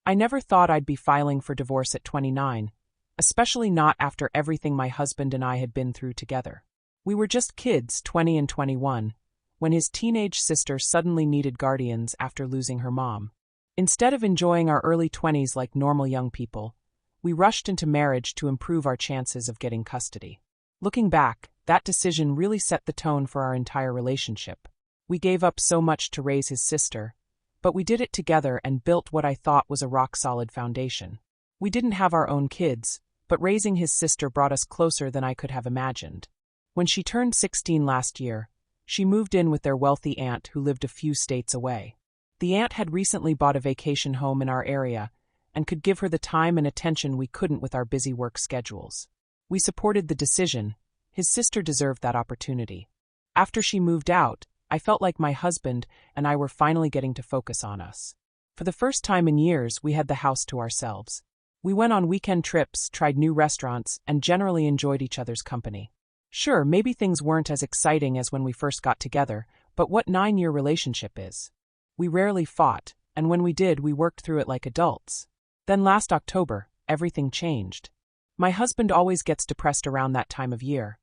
I never thought I'd be filing for divorce at 29, especially not after everything my husband and I had been through together. We were just kids, 20 and 21, when his teenage sister suddenly needed guardians after losing her mom. Instead of enjoying our early 20s like normal young people, we rushed into marriage to improve our chances of getting custody. Looking back, that decision really set the tone for our entire relationship. We gave up so much to raise his sister, but we did it together and built what I thought was a rock-solid foundation. We didn't have our own kids, but raising his sister brought us closer than I could have imagined. When she turned 16 last year, she moved in with their wealthy aunt who lived a few states away. The aunt had recently bought a vacation home in our area and could give her the time and attention we couldn't with our busy work schedules. We supported the decision. His sister deserved that opportunity. After she moved out, I felt like my husband and I were finally getting to focus on us. For the first time in years, we had the house to ourselves. We went on weekend trips, tried new restaurants, and generally enjoyed each other's company. Sure, maybe things weren't as exciting as when we first got together, but what 9-year relationship is? We rarely fought, and when we did, we worked through it like adults. Then last October, everything changed. My husband always gets depressed around that time of year.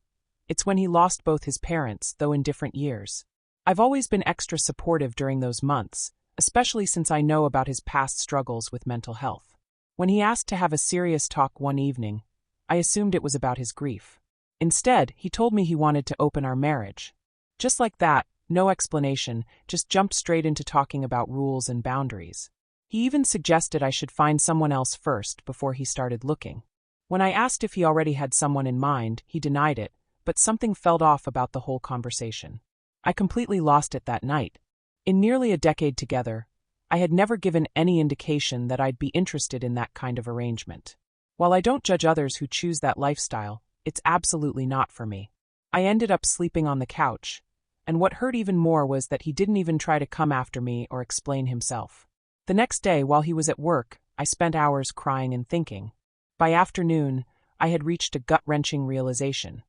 It's when he lost both his parents, though in different years. I've always been extra supportive during those months, especially since I know about his past struggles with mental health. When he asked to have a serious talk one evening, I assumed it was about his grief. Instead, he told me he wanted to open our marriage. Just like that, no explanation, just jumped straight into talking about rules and boundaries. He even suggested I should find someone else first before he started looking. When I asked if he already had someone in mind, he denied it, but something felt off about the whole conversation. I completely lost it that night. In nearly a decade together, I had never given any indication that I'd be interested in that kind of arrangement. While I don't judge others who choose that lifestyle, it's absolutely not for me. I ended up sleeping on the couch, and what hurt even more was that he didn't even try to come after me or explain himself. The next day, while he was at work, I spent hours crying and thinking. By afternoon, I had reached a gut-wrenching realization.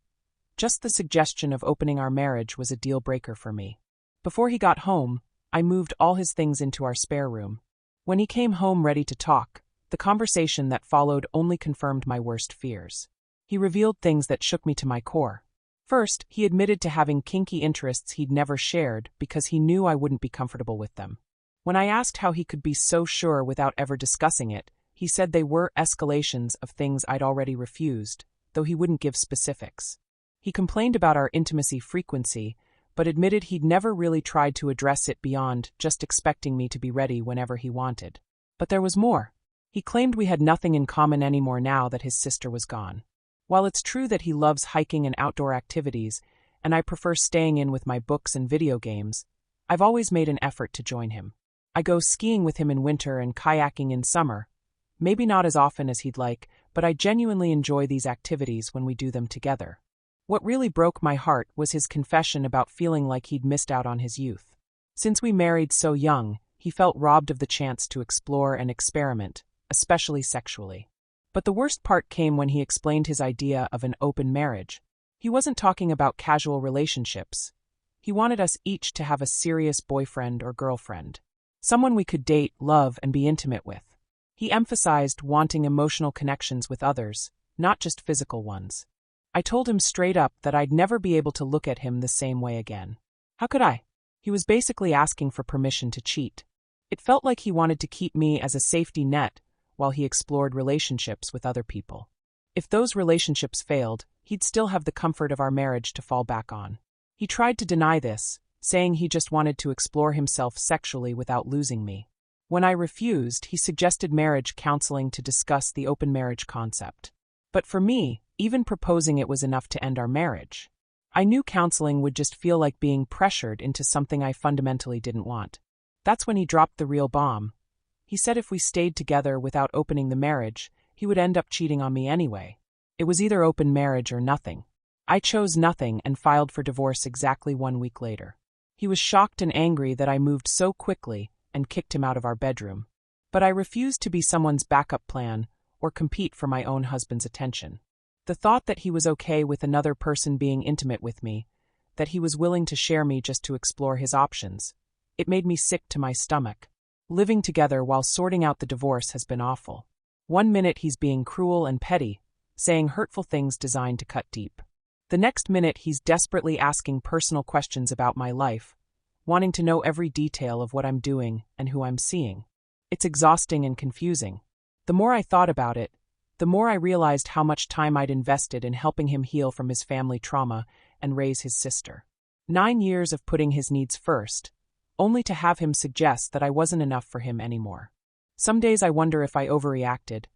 Just the suggestion of opening our marriage was a deal-breaker for me. Before he got home, I moved all his things into our spare room. When he came home ready to talk, the conversation that followed only confirmed my worst fears. He revealed things that shook me to my core. First, he admitted to having kinky interests he'd never shared because he knew I wouldn't be comfortable with them. When I asked how he could be so sure without ever discussing it, he said they were escalations of things I'd already refused, though he wouldn't give specifics. He complained about our intimacy frequency, but admitted he'd never really tried to address it beyond just expecting me to be ready whenever he wanted. But there was more. He claimed we had nothing in common anymore now that his sister was gone. While it's true that he loves hiking and outdoor activities, and I prefer staying in with my books and video games, I've always made an effort to join him. I go skiing with him in winter and kayaking in summer. Maybe not as often as he'd like, but I genuinely enjoy these activities when we do them together. What really broke my heart was his confession about feeling like he'd missed out on his youth. Since we married so young, he felt robbed of the chance to explore and experiment, especially sexually. But the worst part came when he explained his idea of an open marriage. He wasn't talking about casual relationships. He wanted us each to have a serious boyfriend or girlfriend, someone we could date, love, and be intimate with. He emphasized wanting emotional connections with others, not just physical ones. I told him straight up that I'd never be able to look at him the same way again. How could I? He was basically asking for permission to cheat. It felt like he wanted to keep me as a safety net while he explored relationships with other people. If those relationships failed, he'd still have the comfort of our marriage to fall back on. He tried to deny this, saying he just wanted to explore himself sexually without losing me. When I refused, he suggested marriage counseling to discuss the open marriage concept. But for me, even proposing it was enough to end our marriage. I knew counseling would just feel like being pressured into something I fundamentally didn't want. That's when he dropped the real bomb. He said if we stayed together without opening the marriage, he would end up cheating on me anyway. It was either open marriage or nothing. I chose nothing and filed for divorce exactly 1 week later. He was shocked and angry that I moved so quickly and kicked him out of our bedroom. But I refused to be someone's backup plan or compete for my own husband's attention. The thought that he was okay with another person being intimate with me, that he was willing to share me just to explore his options, it made me sick to my stomach. Living together while sorting out the divorce has been awful. One minute he's being cruel and petty, saying hurtful things designed to cut deep. The next minute he's desperately asking personal questions about my life, wanting to know every detail of what I'm doing and who I'm seeing. It's exhausting and confusing. The more I thought about it, the more I realized how much time I'd invested in helping him heal from his family trauma and raise his sister. 9 years of putting his needs first, only to have him suggest that I wasn't enough for him anymore. Some days I wonder if I overreacted.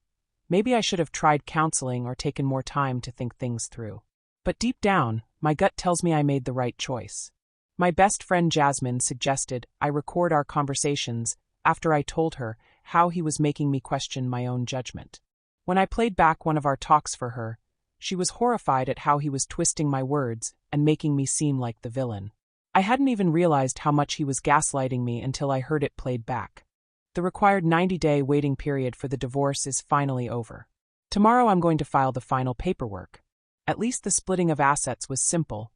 Maybe I should have tried counseling or taken more time to think things through. But deep down, my gut tells me I made the right choice. My best friend Jasmine suggested I record our conversations after I told her how he was making me question my own judgment. When I played back one of our talks for her, she was horrified at how he was twisting my words and making me seem like the villain. I hadn't even realized how much he was gaslighting me until I heard it played back. The required 90-day waiting period for the divorce is finally over. Tomorrow I'm going to file the final paperwork. At least the splitting of assets was simple.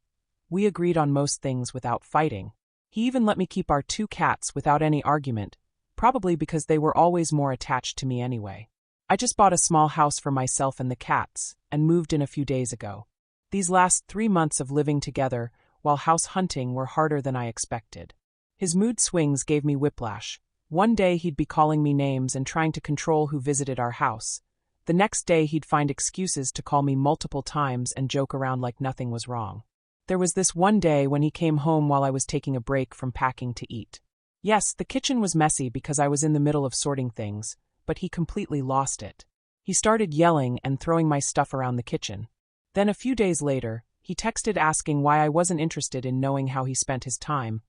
We agreed on most things without fighting. He even let me keep our 2 cats without any argument, probably because they were always more attached to me anyway. I just bought a small house for myself and the cats, and moved in a few days ago. These last 3 months of living together while house hunting were harder than I expected. His mood swings gave me whiplash. One day he'd be calling me names and trying to control who visited our house. The next day he'd find excuses to call me multiple times and joke around like nothing was wrong. There was this one day when he came home while I was taking a break from packing to eat. Yes, the kitchen was messy because I was in the middle of sorting things, but he completely lost it. He started yelling and throwing my stuff around the kitchen. Then a few days later, he texted asking why I wasn't interested in knowing how he spent his time,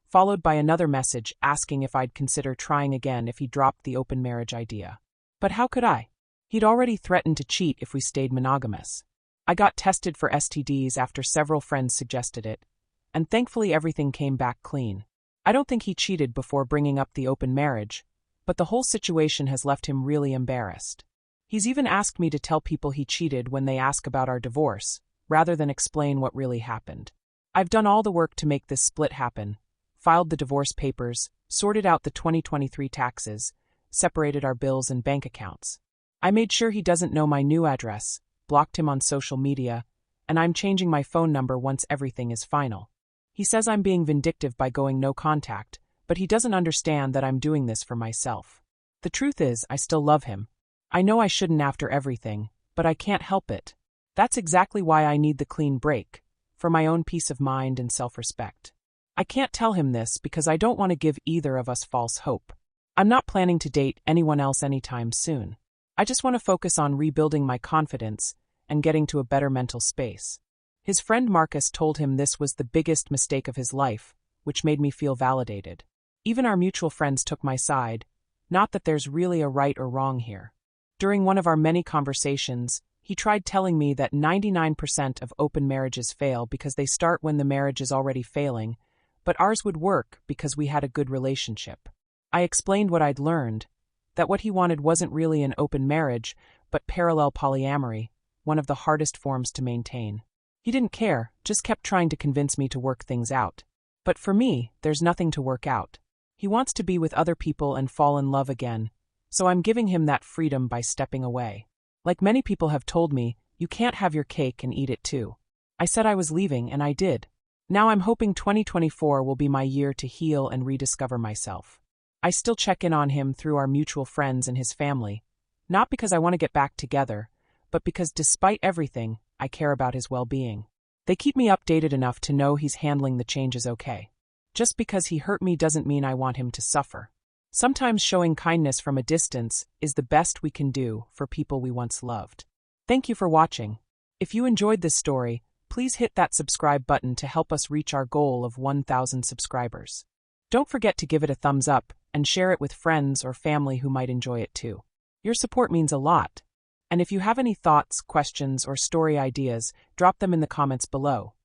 followed by another message asking if I'd consider trying again if he dropped the open marriage idea. But how could I? He'd already threatened to cheat if we stayed monogamous. I got tested for STDs after several friends suggested it, and thankfully everything came back clean. I don't think he cheated before bringing up the open marriage, but the whole situation has left him really embarrassed. He's even asked me to tell people he cheated when they ask about our divorce, rather than explain what really happened. I've done all the work to make this split happen, filed the divorce papers, sorted out the 2023 taxes, separated our bills and bank accounts. I made sure he doesn't know my new address, blocked him on social media, and I'm changing my phone number once everything is final. He says I'm being vindictive by going no contact, but he doesn't understand that I'm doing this for myself. The truth is, I still love him. I know I shouldn't after everything, but I can't help it. That's exactly why I need the clean break, for my own peace of mind and self-respect. I can't tell him this because I don't want to give either of us false hope. I'm not planning to date anyone else anytime soon. I just want to focus on rebuilding my confidence and getting to a better mental space. His friend Marcus told him this was the biggest mistake of his life, which made me feel validated. Even our mutual friends took my side, not that there's really a right or wrong here. During one of our many conversations, he tried telling me that 99% of open marriages fail because they start when the marriage is already failing, but ours would work because we had a good relationship. I explained what I'd learned, that what he wanted wasn't really an open marriage, but parallel polyamory, one of the hardest forms to maintain. He didn't care, just kept trying to convince me to work things out. But for me, there's nothing to work out. He wants to be with other people and fall in love again, so I'm giving him that freedom by stepping away. Like many people have told me, you can't have your cake and eat it too. I said I was leaving and I did. Now I'm hoping 2024 will be my year to heal and rediscover myself. I still check in on him through our mutual friends and his family, not because I want to get back together, but because despite everything, I care about his well-being. They keep me updated enough to know he's handling the changes okay. Just because he hurt me doesn't mean I want him to suffer. Sometimes showing kindness from a distance is the best we can do for people we once loved. Thank you for watching. If you enjoyed this story, please hit that subscribe button to help us reach our goal of 1,000 subscribers. Don't forget to give it a thumbs up and share it with friends or family who might enjoy it too. Your support means a lot. And if you have any thoughts, questions, or story ideas, drop them in the comments below.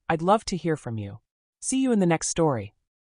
I'd love to hear from you. See you in the next story.